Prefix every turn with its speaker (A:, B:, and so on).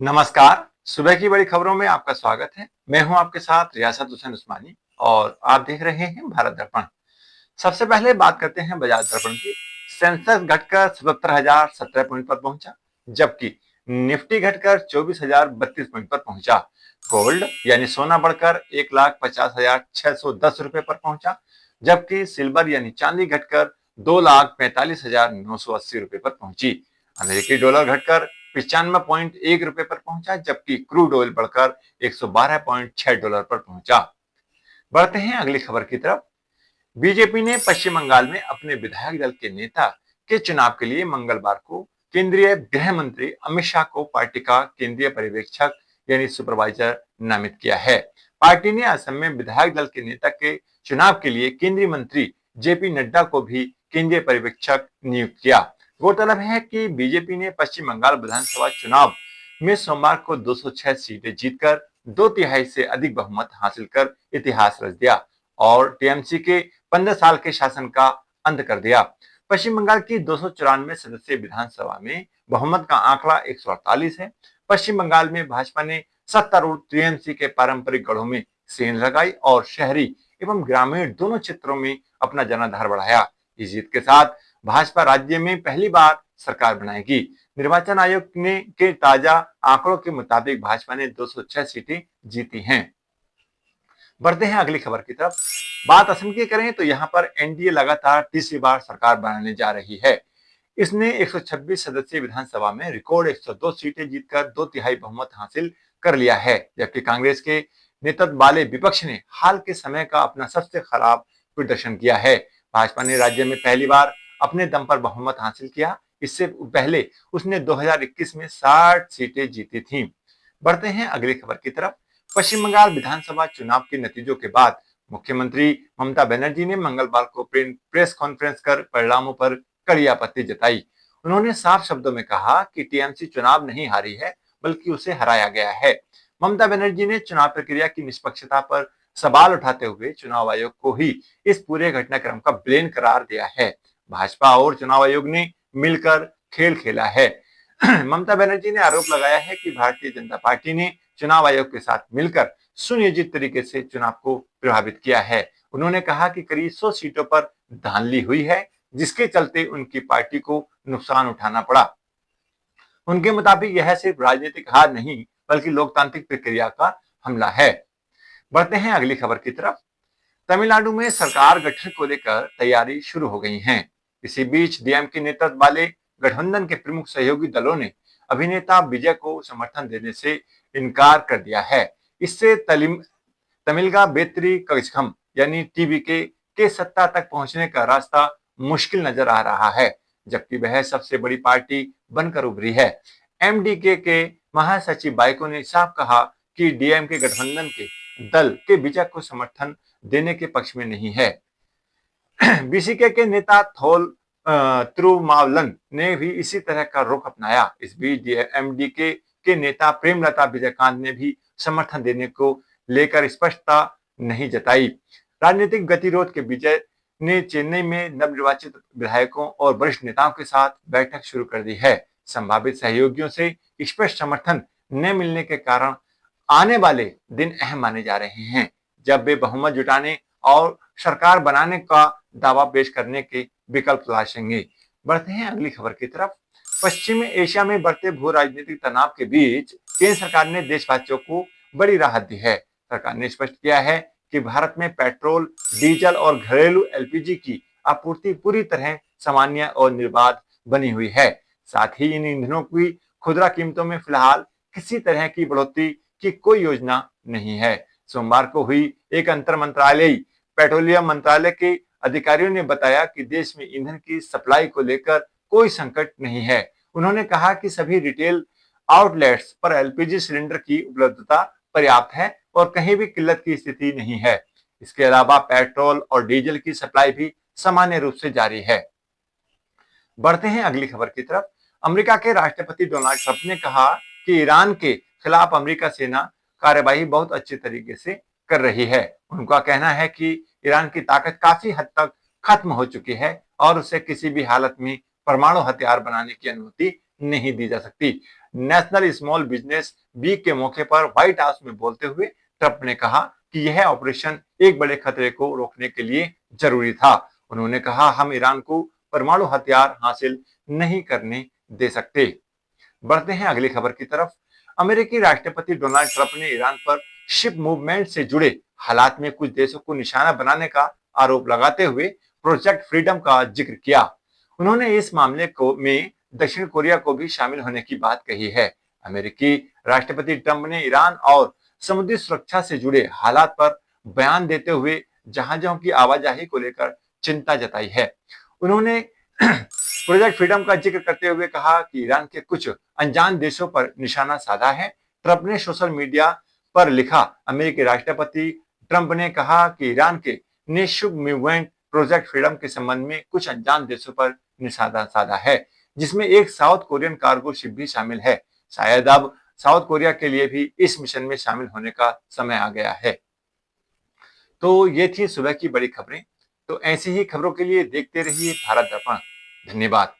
A: नमस्कार। सुबह की बड़ी खबरों में आपका स्वागत है। मैं हूं आपके साथ रियासत हुसैन उस्मानी और आप देख रहे हैं भारत दर्पण। सबसे पहले बात करते हैं बजाज दर्पण की। सेंसेक्स घटकर 77,017 पॉइंट पर पहुंचा, जबकि निफ्टी घटकर 24,032 पॉइंट पर पहुंचा। गोल्ड यानी सोना बढ़कर 1,50,610 रुपए पर पहुंचा, जबकि सिल्वर यानी चांदी घटकर 2,45,980 रुपए पर पहुंची। अमेरिकी डॉलर घटकर 95.1 रुपए पर पहुंचा, जबकि क्रूड ऑयल बढ़कर 112.6 डॉलर पर पहुंचा। बढ़ते हैं अगली खबर की तरफ। बीजेपी ने पश्चिम बंगाल में अपने विधायक दल के नेता के चुनाव के लिए मंगलवार को केंद्रीय गृह मंत्री अमित शाह को पार्टी का केंद्रीय पर्यवेक्षक यानी सुपरवाइजर नामित किया है। पार्टी ने असम में विधायक दल के नेता के चुनाव के लिए केंद्रीय मंत्री जेपी नड्डा को भी केंद्रीय पर्यवेक्षक नियुक्त किया। गौरतलब है कि बीजेपी ने पश्चिम बंगाल विधानसभा चुनाव में सोमवार को 206 सीटें जीतकर 2/3 से अधिक बहुमत हासिल कर इतिहास रच दिया और टीएमसी के 15 साल के शासन का अंत कर दिया। पश्चिम बंगाल की 294 सदस्यीय विधानसभा में बहुमत का आंकड़ा 148 है। पश्चिम बंगाल में भाजपा ने सत्तारूढ़ टीएमसी के पारंपरिक गढ़ों में सेंध लगाई और शहरी एवं ग्रामीण दोनों क्षेत्रों में अपना जनाधार बढ़ाया। इस जीत के साथ भाजपा राज्य में पहली बार सरकार बनाएगी। निर्वाचन आयोग ने के ताजा आंकड़ों के मुताबिक भाजपा ने 206 सीटें जीती हैं। बढ़ते हैं अगली खबर की तरफ। बात असम की करें तो यहाँ पर एनडीए लगातार तीसरी बार सरकार बनाने जा रही है। इसने 126 सदस्यीय विधानसभा में रिकॉर्ड 102 सीटें जीतकर 2/3 बहुमत हासिल कर लिया है, जबकि कांग्रेस के नेतृत्व वाले विपक्ष ने हाल के समय का अपना सबसे खराब प्रदर्शन किया है। भाजपा ने राज्य में पहली बार अपने दम पर बहुमत हासिल किया। इससे पहले उसने 2021 में 60 सीटें जीती थीं। बढ़ते हैं अगली खबर की तरफ। पश्चिम बंगाल विधानसभा चुनाव के नतीजों के बाद मुख्यमंत्री ममता बनर्जी ने मंगलवार को प्रेस कॉन्फ्रेंस कर परिणामों पर कड़ी आपत्ति जताई। उन्होंने साफ शब्दों में कहा कि टीएमसी चुनाव नहीं हारी है, बल्कि उसे हराया गया है। ममता बनर्जी ने चुनाव प्रक्रिया की निष्पक्षता पर सवाल उठाते हुए चुनाव आयोग को ही इस पूरे घटनाक्रम का ब्लेम करार दिया है। भाजपा और चुनाव आयोग ने मिलकर खेल खेला है। ममता बनर्जी ने आरोप लगाया है कि भारतीय जनता पार्टी ने चुनाव आयोग के साथ मिलकर सुनियोजित तरीके से चुनाव को प्रभावित किया है। उन्होंने कहा कि करीब 100 सीटों पर धांधली हुई है, जिसके चलते उनकी पार्टी को नुकसान उठाना पड़ा। उनके मुताबिक यह सिर्फ राजनीतिक हार नहीं, बल्कि लोकतांत्रिक प्रक्रिया का हमला है। बढ़ते हैं अगली खबर की तरफ। तमिलनाडु में सरकार गठन को लेकर तैयारी शुरू हो गई है। इसी बीच डीएमके नेतृत्व वाले गठबंधन के प्रमुख सहयोगी दलों ने अभिनेता विजय को समर्थन देने से इनकार कर दिया है। इससे तमिलगा बेत्री कचघम यानी टीवीके के सत्ता तक पहुंचने का रास्ता मुश्किल नजर आ रहा है, जबकि वह सबसे बड़ी पार्टी बनकर उभरी है। एमडीके के महासचिव बाइको ने साफ कहा कि डीएमके गठबंधन के दल के विजय को समर्थन देने के पक्ष में नहीं है। बीसीके के नेता थोल तिरुमावलन ने भी इसी तरह का रुख अपनाया। इस बीच एमडीके के नेता प्रेमलता विजयकांत ने भी समर्थन देने को लेकर स्पष्टता नहीं जताई। राजनीतिक गतिरोध के विजय ने चेन्नई में नवनिर्वाचित विधायकों और वरिष्ठ नेताओं के साथ बैठक शुरू कर दी है। संभावित सहयोगियों से स्पष्ट समर्थन न मिलने के कारण आने वाले दिन अहम माने जा रहे हैं, जब वे बहुमत जुटाने और सरकार बनाने का दावा पेश करने के विकल्प तलाशेंगे। बढ़ते हैं अगली खबर की तरफ। पश्चिमी एशिया में बढ़ते भू राजनीतिक तनाव के बीच केंद्र सरकार ने देशवासियों को बड़ी राहत दी है। सरकार ने स्पष्ट किया है कि भारत में पेट्रोल, डीजल और घरेलू एलपीजी की आपूर्ति पूरी तरह सामान्य और निर्बाध बनी हुई है। साथ ही इन ईंधनों की खुदरा कीमतों में फिलहाल किसी तरह की बढ़ोतरी की कोई योजना नहीं है। सोमवार को हुई एक अंतर मंत्रालयी पेट्रोलियम मंत्रालय के अधिकारियों ने बताया कि देश में ईंधन की सप्लाई को लेकर कोई संकट नहीं है। उन्होंने कहा कि सभी रिटेल आउटलेट्स पर एलपीजी सिलेंडर की उपलब्धता पर्याप्त है और कहीं भी किल्लत की स्थिति नहीं है। इसके अलावा पेट्रोल और डीजल की सप्लाई भी सामान्य रूप से जारी है। बढ़ते हैं अगली खबर की तरफ। अमेरिका के राष्ट्रपति डोनाल्ड ट्रंप ने कहा कि ईरान के खिलाफ अमेरिका सेना कार्यवाही बहुत अच्छे तरीके से कर रही है। उनका कहना है कि ईरान की ताकत काफी हद तक खत्म हो चुकी है और उसे किसी भी हालत में परमाणु हथियार बनाने की अनुमति नहीं दी जा सकती। नेशनल स्मॉल बिजनेस वीक के मौके पर व्हाइट हाउस में बोलते हुए ट्रंप ने कहा कि यह ऑपरेशन एक बड़े खतरे को रोकने के लिए जरूरी था। उन्होंने कहा, हम ईरान को परमाणु हथियार हासिल नहीं करने दे सकते। बढ़ते हैं अगली खबर की तरफ। अमेरिकी राष्ट्रपति डोनाल्ड ट्रंप ने ईरान पर शिप मूवमेंट से जुड़े हालात में कुछ देशों को निशाना बनाने का आरोप लगाते हुए प्रोजेक्ट फ्रीडम का जिक्र किया। उन्होंने इस मामले को में दक्षिण कोरिया को भी शामिल होने की बात कही है। अमेरिकी राष्ट्रपति ट्रंप ने ईरान और समुद्री सुरक्षा से जुड़े हालात पर बयान देते हुए जहाजों की आवाजाही को लेकर चिंता जताई है। उन्होंने प्रोजेक्ट फ्रीडम का जिक्र करते हुए कहा कि ईरान के कुछ अनजान देशों पर निशाना साधा है। ट्रंप ने सोशल मीडिया पर लिखा, अमेरिकी राष्ट्रपति ट्रंप ने कहा कि ईरान के ने शुभ मूवमेंट प्रोजेक्ट फ्रीडम के संबंध में कुछ अनजान देशों पर निशाना साधा है, जिसमें एक साउथ कोरियन कार्गो शिप भी शामिल है। शायद अब साउथ कोरिया के लिए भी इस मिशन में शामिल होने का समय आ गया है। तो ये थी सुबह की बड़ी खबरें। तो ऐसी ही खबरों के लिए देखते रहिए भारत दर्पण। धन्यवाद।